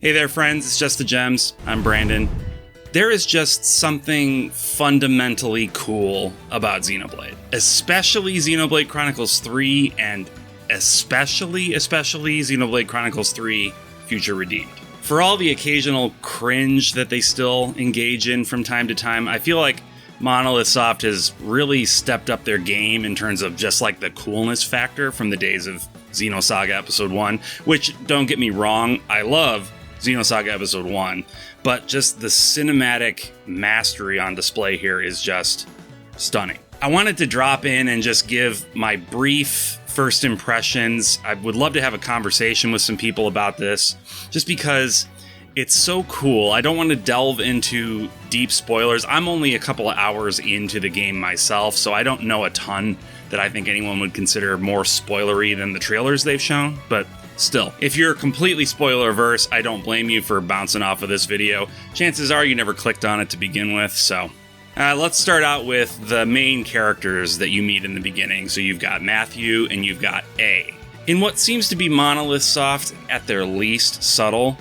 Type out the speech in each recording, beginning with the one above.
Hey there, friends. It's Just the Gems. I'm Brandon. There is just something fundamentally cool about Xenoblade, especially Xenoblade Chronicles 3 and especially Xenoblade Chronicles 3 Future Redeemed. For all the occasional cringe that they still engage in from time to time, I feel like Monolith Soft has really stepped up their game in terms of just like the coolness factor from the days of Xenosaga Episode 1, which, don't get me wrong, I love Xenosaga Episode 1, but just the cinematic mastery on display here is just stunning. I wanted to drop in and just give my brief first impressions. I would love to have a conversation with some people about this, just because it's so cool. I don't want to delve into deep spoilers. I'm only a couple of hours into the game myself, so I don't know a ton that I think anyone would consider more spoilery than the trailers they've shown, but still, if you're completely spoiler-averse, I don't blame you for bouncing off of this video. Chances are you never clicked on it to begin with, so let's start out with the main characters that you meet in the beginning. So you've got Matthew and you've got A. In what seems to be Monolith Soft at their least subtle,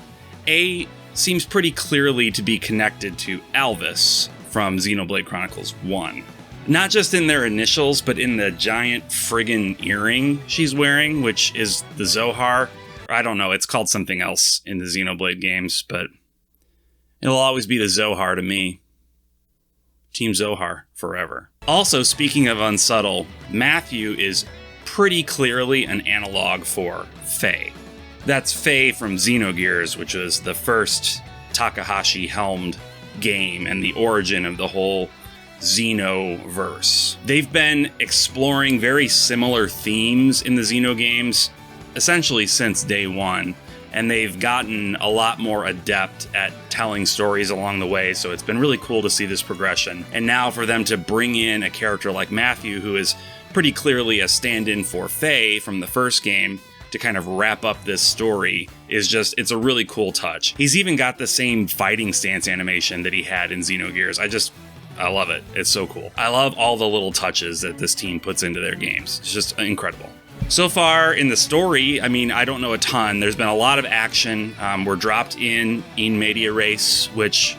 A seems pretty clearly to be connected to Alvis from Xenoblade Chronicles 1. Not just in their initials, but in the giant friggin' earring she's wearing, which is the Zohar. I don't know, it's called something else in the Xenoblade games, but it'll always be the Zohar to me. Team Zohar forever. Also, speaking of unsubtle, Matthew is pretty clearly an analog for Faye. That's Faye from Xenogears, which was the first Takahashi-helmed game and the origin of the whole Xenoverse. They've been exploring very similar themes in the Xeno games essentially since day one, and they've gotten a lot more adept at telling stories along the way, so it's been really cool to see this progression. And now for them to bring in a character like Matthew, who is pretty clearly a stand-in for Faye from the first game, to kind of wrap up this story is just, it's a really cool touch. He's even got the same fighting stance animation that he had in Xenogears. I love it. It's so cool. I love all the little touches that this team puts into their games. It's just incredible. So far in the story, I mean, I don't know a ton. There's been a lot of action. We're dropped in media res, which,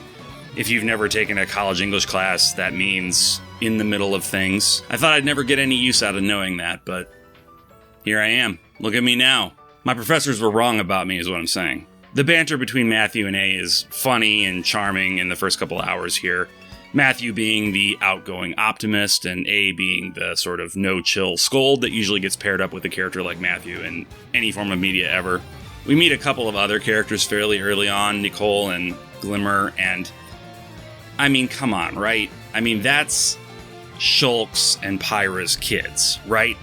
if you've never taken a college English class, that means in the middle of things. I thought I'd never get any use out of knowing that, but here I am. Look at me now. My professors were wrong about me, is what I'm saying. The banter between Matthew and A is funny and charming in the first couple of hours here. Matthew being the outgoing optimist, and A being the sort of no-chill scold that usually gets paired up with a character like Matthew in any form of media ever. We meet a couple of other characters fairly early on, Nicole and Glimmer, and I mean, come on, right? I mean, that's Shulk's and Pyra's kids, right?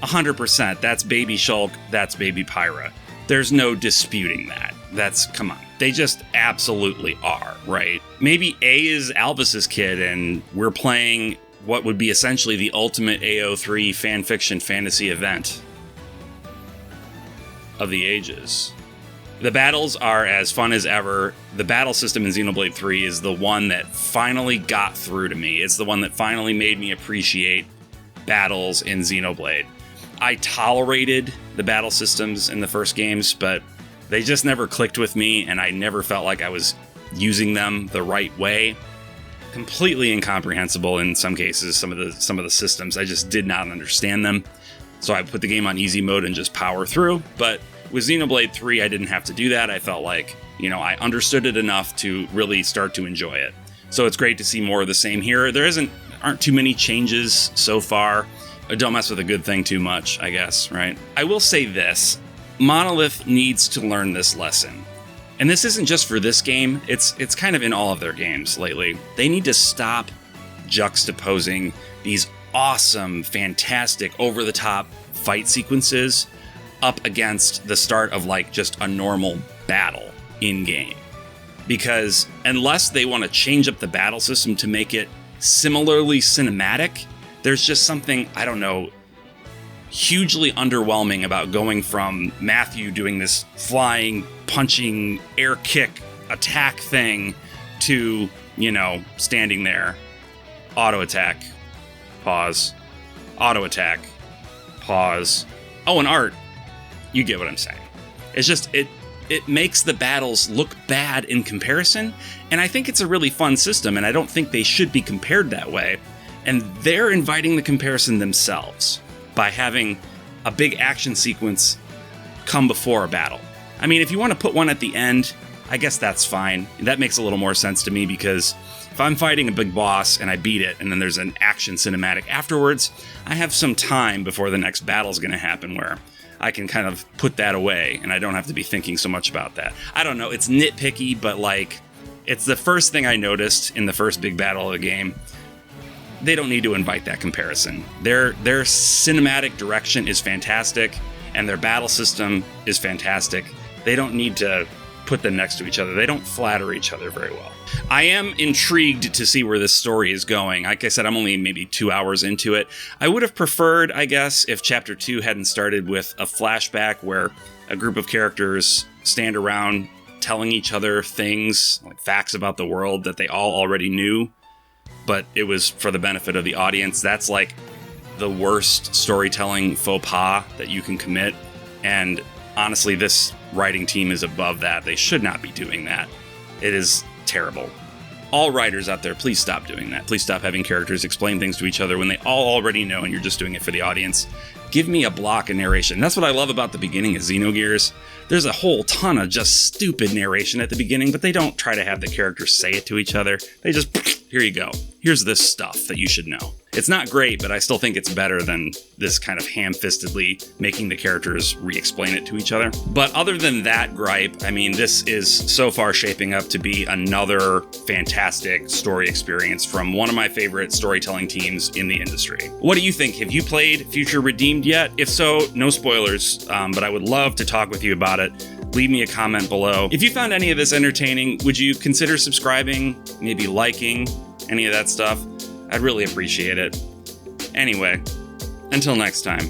100%. That's baby Shulk, that's baby Pyra. There's no disputing that. Come on. They just absolutely are, right? Maybe A is Alvis's kid, and we're playing what would be essentially the ultimate AO3 fanfiction fantasy event of the ages. The battles are as fun as ever. The battle system in Xenoblade 3 is the one that finally got through to me. It's the one that finally made me appreciate battles in Xenoblade. I tolerated the battle systems in the first games, but they just never clicked with me, and I never felt like I was using them the right way. Completely incomprehensible in some cases, some of the systems. I just did not understand them. So I put the game on easy mode and just power through. But with Xenoblade 3, I didn't have to do that. I felt like, I understood it enough to really start to enjoy it. So it's great to see more of the same here. There aren't too many changes so far. Don't mess with a good thing too much, I guess, right? I will say this. Monolith needs to learn this lesson. And this isn't just for this game, it's kind of in all of their games lately. They need to stop juxtaposing these awesome, fantastic, over-the-top fight sequences up against the start of like just a normal battle in-game. Because unless they want to change up the battle system to make it similarly cinematic, there's just something, I don't know, hugely underwhelming about going from Matthew doing this flying, punching, air kick, attack thing to, standing there. Auto attack. Pause. Auto attack. Pause. Oh, and art. You get what I'm saying. It's just, it makes the battles look bad in comparison, and I think it's a really fun system, and I don't think they should be compared that way. And they're inviting the comparison themselves by having a big action sequence come before a battle. I mean, if you want to put one at the end, I guess that's fine. That makes a little more sense to me, because if I'm fighting a big boss and I beat it and then there's an action cinematic afterwards, I have some time before the next battle's going to happen where I can kind of put that away and I don't have to be thinking so much about that. I don't know, it's nitpicky, but like, it's the first thing I noticed in the first big battle of the game. They don't need to invite that comparison. Their cinematic direction is fantastic and their battle system is fantastic. They don't need to put them next to each other. They don't flatter each other very well. I am intrigued to see where this story is going. Like I said, I'm only maybe 2 hours into it. I would have preferred, I guess, if Chapter 2 hadn't started with a flashback where a group of characters stand around telling each other things, like facts about the world that they all already knew, but it was for the benefit of the audience. That's like the worst storytelling faux pas that you can commit. And honestly, this writing team is above that. They should not be doing that. It is terrible. All writers out there, please stop doing that. Please stop having characters explain things to each other when they all already know and you're just doing it for the audience. Give me a block of narration. That's what I love about the beginning of Xenogears. There's a whole ton of just stupid narration at the beginning, but they don't try to have the characters say it to each other. They just, here you go. Here's this stuff that you should know. It's not great, but I still think it's better than this kind of ham-fistedly making the characters re-explain it to each other. But other than that gripe, I mean, this is so far shaping up to be another fantastic story experience from one of my favorite storytelling teams in the industry. What do you think? Have you played Future Redeemed yet? If so, no spoilers, but I would love to talk with you about it. Leave me a comment below. If you found any of this entertaining, would you consider subscribing, maybe liking any of that stuff? I'd really appreciate it. Anyway, until next time.